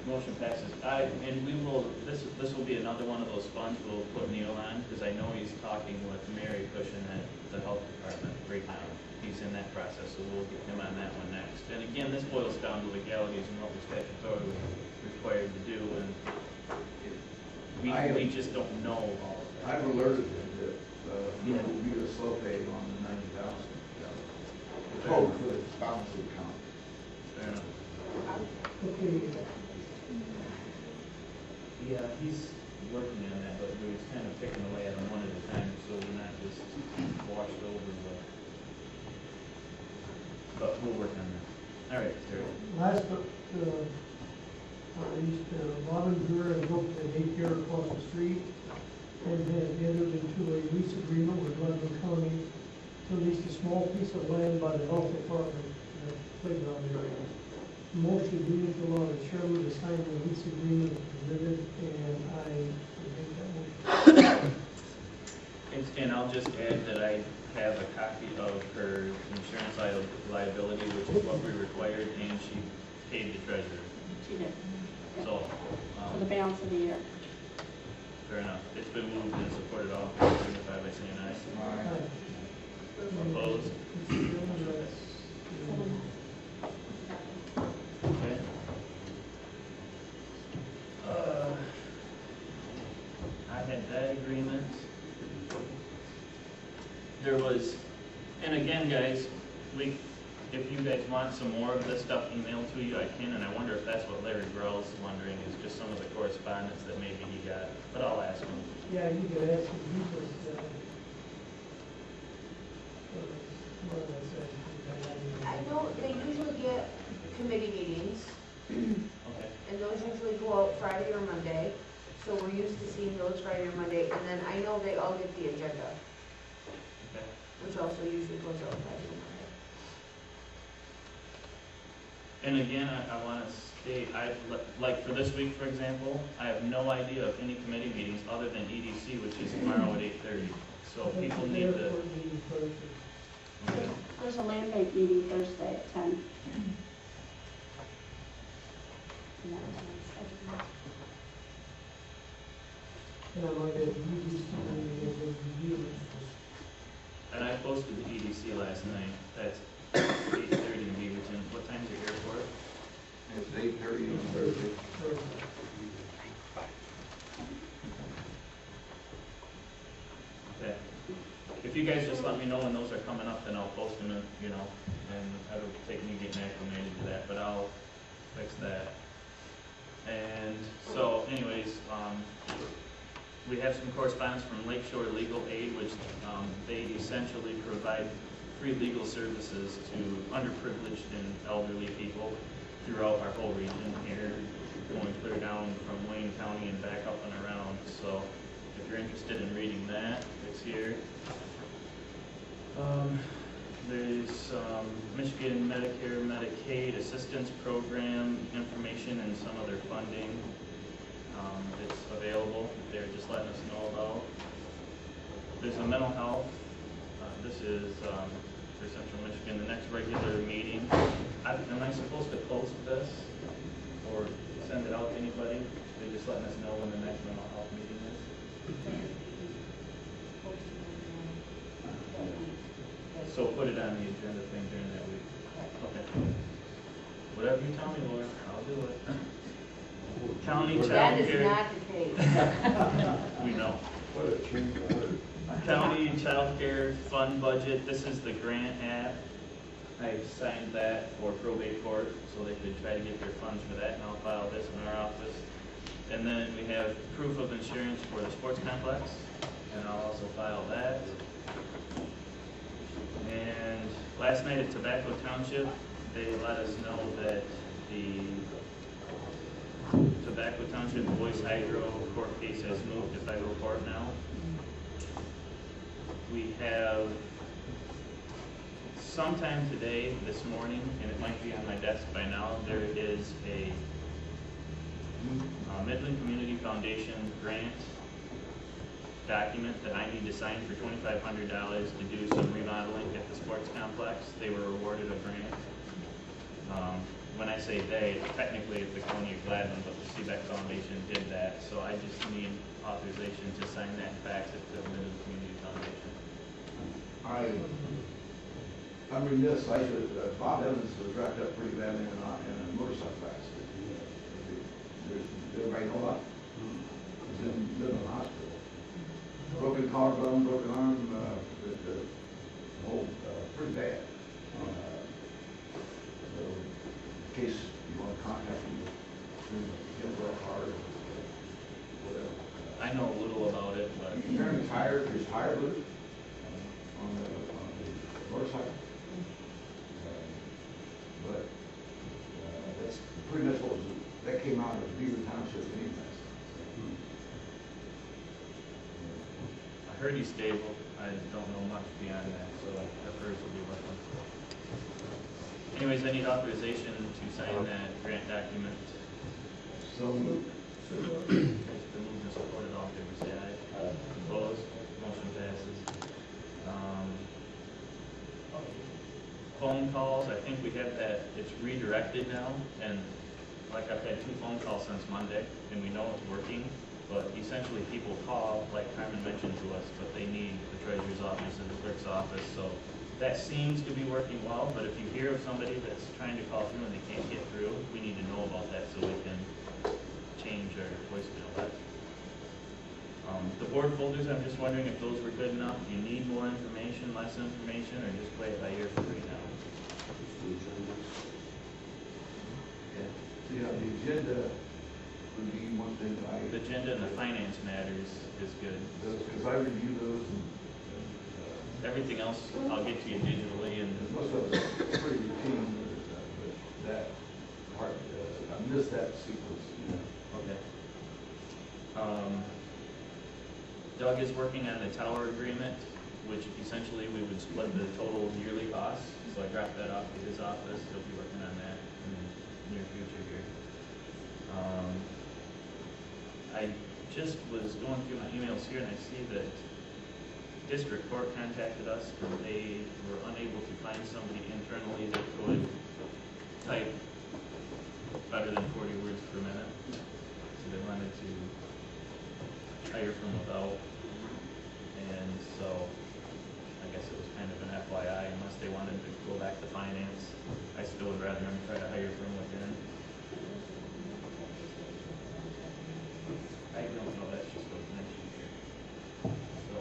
Motion passes. And we will, this will be another one of those funds we'll put Neil on, because I know he's talking with Mary Cushion at the health department right now. He's in that process, so we'll get him on that one next. And again, this boils down to legalities and what we're statutorily required to do, and we just don't know all of that. I've alerted him that he will be a slow pay on the 90,000. The code for the balance of the account. Fair enough. Okay, Yeah, he's working on that, but we're just kind of picking away at them one at a time, so we're not just washed over with. but we'll work on that. All right, Terry. Last, Robin Brewer and looked at daycare across the street and has entered into a lease agreement with Gladwin County to lease a small piece of land by the health department, playground area. Motion being to allow the chairman to sign the lease agreement as presented, and I would make that motion. And I'll just add that I have a copy of her insurance liability, which is what we required, and she paid the treasurer. She did, So, for the balance of the year. fair enough. It's been moved and supported. All in favor, signify by saying aye. Opposed? Okay. I had that agreement. There was, and again, guys, if you guys want some more of this stuff emailed to you, I can, and I wonder if that's what Larry Grohl's wondering, is just some of the correspondence that maybe he got, but I'll ask him. Yeah, you could ask him, he was, I know they usually get committee meetings, Okay. and those usually go out Friday or Monday. So we're used to seeing those Friday or Monday, and then I know they all get the agenda, Okay. which also usually goes out Friday or Monday. And again, I want to state, like for this week, for example, I have no idea of any committee meetings other than EDC, which is tomorrow at 8:30. So people need to. Okay. There's a land bank meeting Thursday at 10. And that was on schedule. and I might have used to And I posted the EDC last night. That's 8:30 in Beaverton. What time's your airport? It's 8:30 on Thursday. Okay. If you guys just let me know when those are coming up, then I'll post them, and it'll take me getting acclimated to that, but I'll fix that. And so anyways, we have some correspondence from Lakeshore Legal Aid, which they essentially provide free legal services to underprivileged and elderly people throughout our whole region here, going clear down from Wayne County and back up and around. So if you're interested in reading that, it's here. There's Michigan Medicare Medicaid Assistance Program information and some other funding that's available. They're just letting us know about. There's a mental health. This is for Central Michigan. The next regular meeting. Am I supposed to post this or send it out to anybody? They're just letting us know when the next mental health meeting is. So put it on the agenda thing during that week. Okay. Whatever you tell me, Laura, I'll do it. County That child is care. not the case. We know. What a change. County child care fund budget. This is the grant app. I signed that for probate court, so they could try to get their funds for that, and I'll file this in our office. And then we have proof of insurance for the sports complex, and I'll also file that. And last night at Tobacco Township, they let us know that the Tobacco Township Voice Hydro court case has moved to federal court now. We have sometime today, this morning, and it might be on my desk by now, there is a Midland Community Foundation grant document that I need to sign for $2,500 to do some remodeling at the sports complex. They were awarded a grant. When I say they, technically it's the County of Gladwin, but the CBEC Foundation did that. So I just need authorization to sign that and fax it to the Midland Community Foundation. I'm remiss, Bob Evans was wrapped up pretty badly in a motorcycle accident. Everybody know that? He's in the hospital. Broken collarbone, broken arm, pretty bad. So, in case you want to contact me, get well hard, whatever. I know a little about it, but Apparently his tire loose on the motorcycle. Beaver Township anyway. I heard he's stable. I don't know much beyond that, so I've heard he'll be working. Anyways, I need authorization to sign that grant document. So moved. It's been moved and supported. All in favor, say aye. Opposed? Motion passes. Phone calls, I think we have that, it's redirected now, and like I've had 2 phone calls since Monday, and we know it's working, but essentially people call, like Carmen mentioned to us, but they need the treasurer's office and the clerk's office, so that seems to be working well, but if you hear of somebody that's trying to call through and they can't get through, we need to know about that so we can change our voicemail back. The board folders, I'm just wondering if those were good enough. Do you need more information, less information, or just play it by ear for right now? Yeah, the agenda would be one thing The agenda and the finance matters is good. because I review those and Everything else, I'll get to you digitally and most of it's pretty routine, but that part, I missed that sequence. okay. Doug is working on the tower agreement, which essentially we would split the total yearly costs. So I dropped that off to his office. He'll be working on that in the near future here. I just was going through my emails here and I see that district court contacted us and they were unable to find somebody internally that could type better than 40 words per minute. So they wanted to hire from without. And so I guess it was kind of an FYI, unless they wanted to go back to finance. I still would rather them try to hire from within. I don't know, that's just what's mentioned here. So,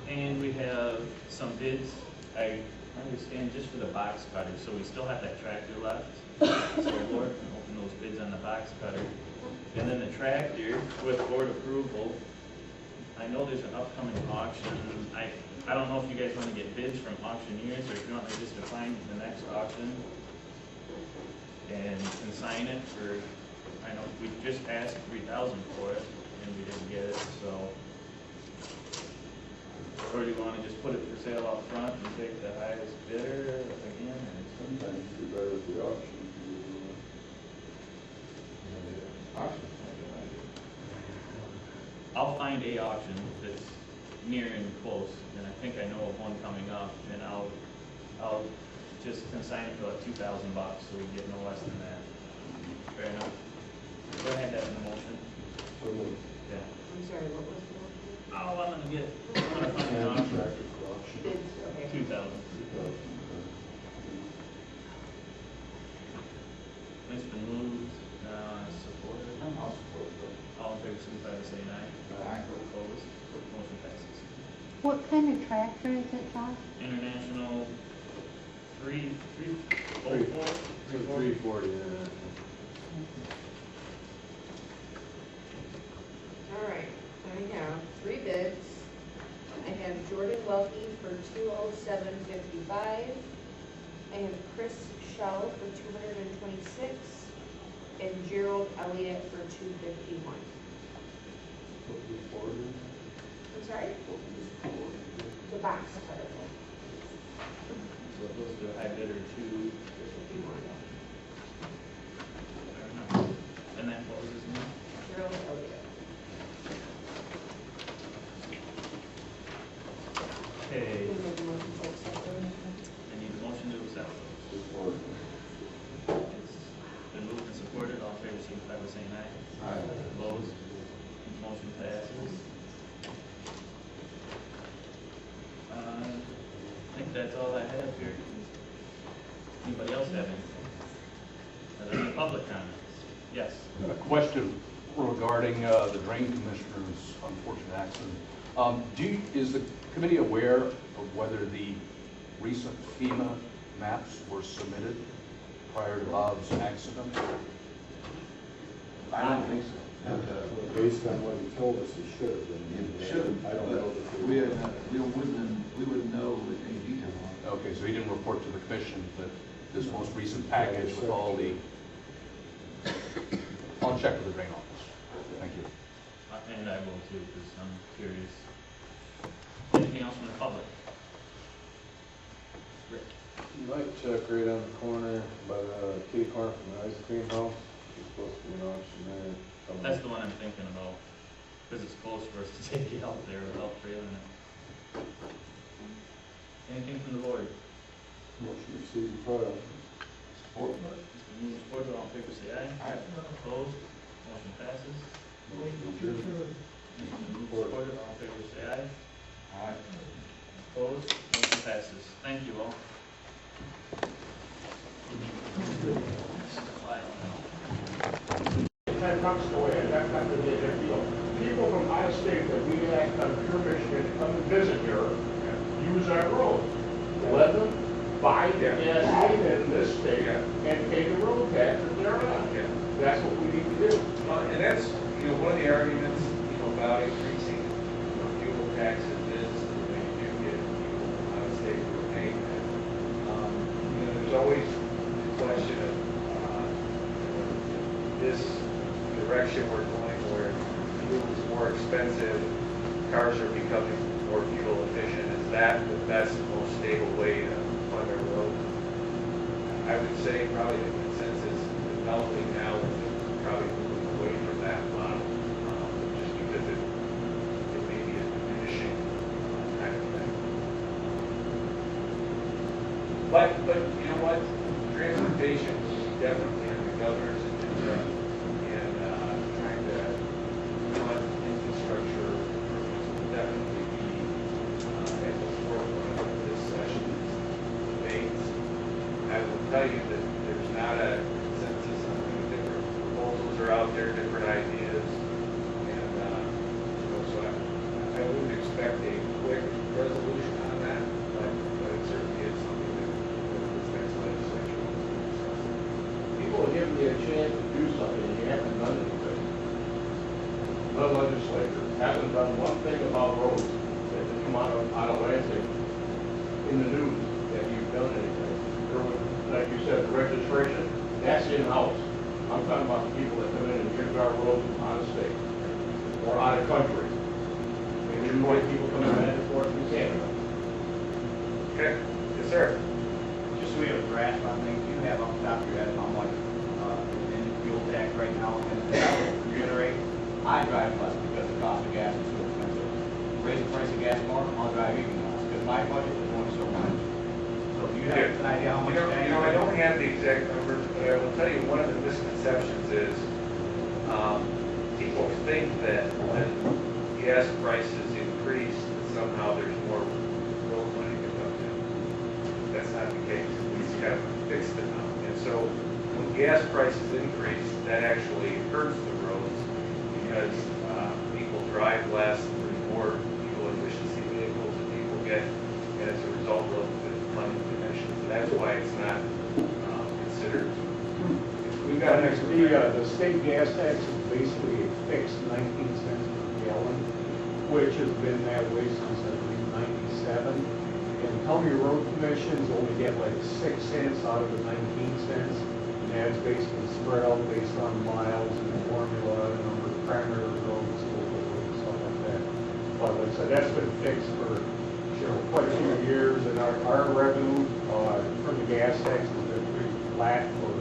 and we have some bids. I understand just for the box cutter, so we still have that tractor left. So Lord can open those bids on the box cutter. And then the tractor, with board approval, I know there's an upcoming auction. I don't know if you guys want to get bids from auctioneers or if you want to just define the next auction and consign it for, I know we just asked $3,000 for it and we didn't get it, so. Or do you want to just put it for sale out front and take the highest bidder again? Sometimes you do better with the auction. I'll find a auction that's near and close, and I think I know of one coming up, and I'll just consign it for like $2,000 so we get no less than that. Fair enough. Go ahead, have an motion. Yeah. I'm sorry, what was the motion? Oh, I'm gonna find an auction. Bids, okay. 2,000. It's been moved, supported. I'll support it. All in favor, signify by saying aye. Aye. Opposed? Motion passes. What kind of tractor is it, Josh? International 340? 340, yeah. All right, I have 3 bids. I have Jordan Welke for $207.55. I have Chris Schell for $226, and Gerald Elliott for $251. I'm sorry? The box cutter. So it goes to a high bidder 251. Fair enough. And then what was his name? Gerald Elliott. Okay, Can we have a motion to accept those? I need a motion to accept those. It's been moved and supported. All in favor, signify by saying aye. Aye. Opposed? Motion passes. I think that's all I have here. Anybody else have anything? Are there any public comments? Yes. A question regarding the drain commissioner's unfortunate accident. Is the committee aware of whether the recent FEMA maps were submitted prior to Bob's accident? I don't think so. Based on what he told us, it should have been. It should have, I don't know. but we wouldn't know any detail on it. Okay, so he didn't report to the commission that this most recent package with all the, I'll check with the drain office. Thank you. And I will too, because I'm curious. Anything else from the public? Rick? Might check right on the corner by the kitty corner from the ice cream house. There's supposed to be an auction there. That's the one I'm thinking about, because it's close for us to take it out there without trailing it. Anything from the board? Motion to receive and file. Support. Move support, all in favor, say aye. Aye. Opposed? Motion passes. Motion to adjourn. Move support, all in favor, say aye. Aye. Opposed? Motion passes. Thank you all. $10 go in, that's not gonna be a big deal. People from out of state that we ask on pure Michigan to come and visit here, use our road. Let them buy their gas in this state and pay the road tax if they're on. That's what we need to do. And that's, one of the arguments, about increasing, fuel taxes is when you do get people out of state who are paying that. There's always the question of, this direction we're going where fuel is more expensive, cars are becoming more fuel efficient, is that the best, most stable way to fund our road? I would say probably the consensus developing now is probably moving away from that model, just because it may be a diminishing kind of thing. But you know what? Transportation definitely on the governor's agenda, and trying to fund infrastructure will definitely be at the forefront of this session's debates. I will tell you that there's not a consensus on many different proposals are out there, different ideas, and so I wouldn't expect a quick resolution on that, but it certainly is something that this next legislature will discuss. People are giving you a chance to do something and you haven't done anything. The legislature hasn't done one thing about roads that has come out of Lansing in the news that you've done anything. There was, like you said, the registration, that's in-house. I'm talking about the people that come in and use our roads out of state or out of country. And there's more people coming in and forth from Canada. Okay, yes, sir. Just so we have a grasp on things, you have off the top of your head how much in fuel tax right now, and to reiterate, I drive less because the cost of gas is so expensive. Raise the price of gas more, I'll drive even less, because my budget is only so much. So do you have an idea how much? I don't have the exact numbers, but I will tell you one of the misconceptions is people think that when gas prices increase, that somehow there's more road money to come in. That's not the case. It's kind of a fixed amount. And so when gas prices increase, that actually hurts the roads because people drive less, there's more fuel efficiency vehicles that people get, and as a result of the funding emissions. So that's why it's not considered. We've got the state gas tax is basically a fixed 19 cents per gallon, which has been that way since I believe '97. And county road commissions only get like 6 cents out of the 19 cents, and that's basically spread out based on miles and the formula, the number of primary roads, and stuff like that. But like I said, that's been fixed for quite a few years, and our revenue from the gas tax has been pretty flat for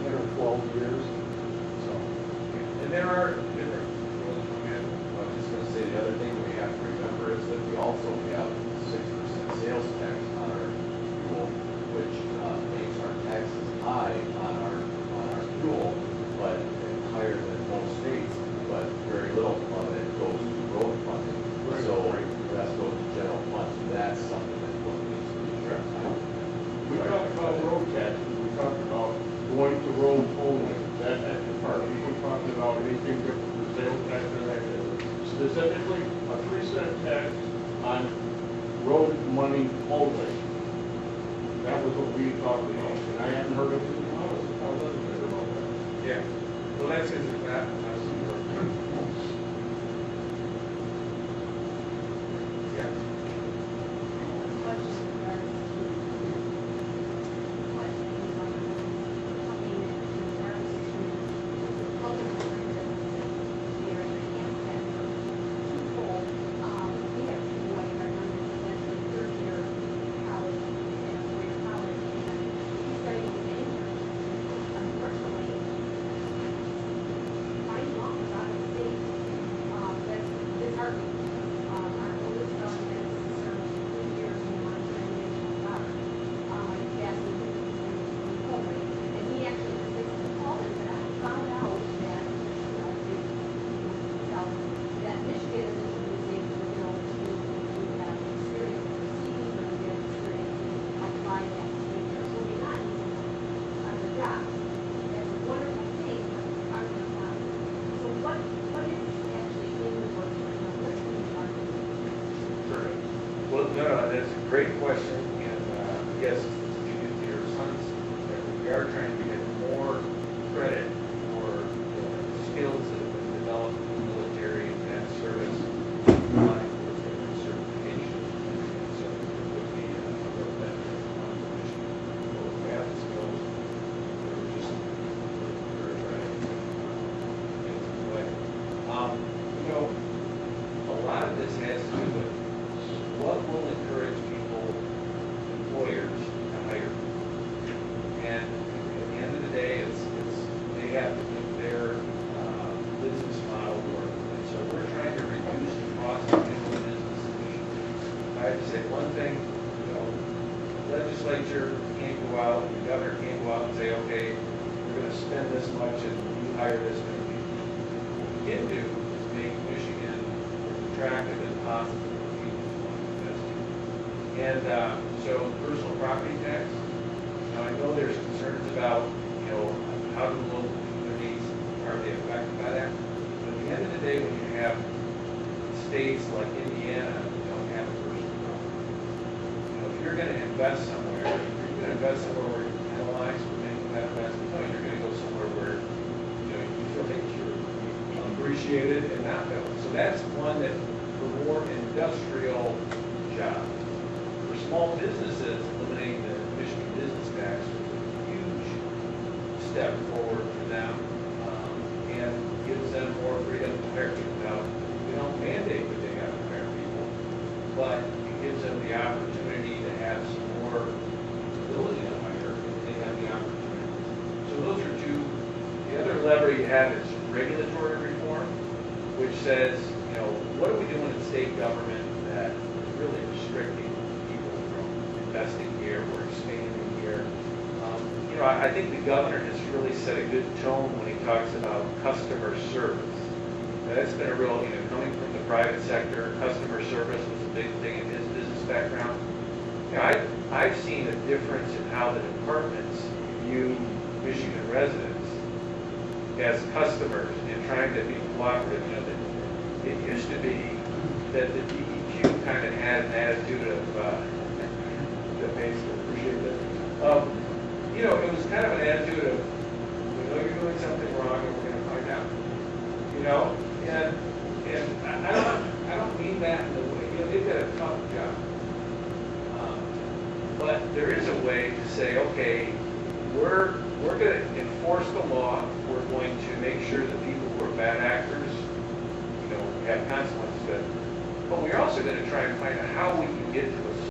10 or 12 years. So, And there are different rules from it. I was just gonna say, the other thing we have to remember is that we also have 6% sales tax on our fuel, which makes our taxes high on our fuel, but higher than most states, but very little of it goes to road funding. So that's goes to general fund. That's something that needs to be addressed. we talked about road taxes, we talked about going to road only, that's the part. We were talking about anything different from sales tax or that. Specifically, a 3-cent tax on road money only. That was what we talked about, and I haven't heard of anything else. I wasn't sure about that. Yeah. Well, that's because it's not. Yeah. Question regarding what is on Great question, and yes, to get to your son's, we are trying to get more credit for the skills that have been developed in the military and service line with their certification. And so it would be a real benefit on the mission. Both math skills, or just very right. You know, a lot of this has to do with what will encourage people, employers, to hire. And at the end of the day, they have to make their business model work. And so we're trying to reduce the cost of doing business. I have to say one thing, you know, the legislature can't go out, the governor can't go out and say, okay, we're going to spend this much and you hire this many people. What we can do is make Michigan attractive as possible. And so personal property tax, now I know there's concerns about, you know, how do local communities, are they affected by that? But at the end of the day, when you have states like Indiana that don't have a personal property, you know, if you're going to invest somewhere, if you're going to invest somewhere where you're penalized for making that investment, no, you're going to go somewhere where, you know, you feel like you're appreciated and not built. So that's one that for more industrial jobs. Small businesses, eliminating the Michigan business tax was a huge step forward for them, and gives them more freedom to hire people. Now, we don't mandate that they have to hire people, but it gives them the opportunity to have some more ability to hire if they have the opportunity. So those are two. The other lever you have is regulatory reform, which says, you know, what are we doing in state government that is really restricting investing here or expanding here. You know, I think the governor has really set a good tone when he talks about customer service. Now, that's been a real, you know, coming from the private sector, customer service was a big thing in his business background. You know, I've seen a difference in how the departments view Michigan residents as customers and trying to be cooperative. You know, that it used to be that the DEQ kind of had an attitude of basically appreciate that. You know, it was kind of an attitude of, we know you're doing something wrong and we're going to find out. You know, and I don't mean that in the way, you know, they've got a tough job. But there is a way to say, okay, we're going to enforce the law. We're going to make sure that people who are bad actors, you know, have consequences. But we're also going to try and find out how we can get to a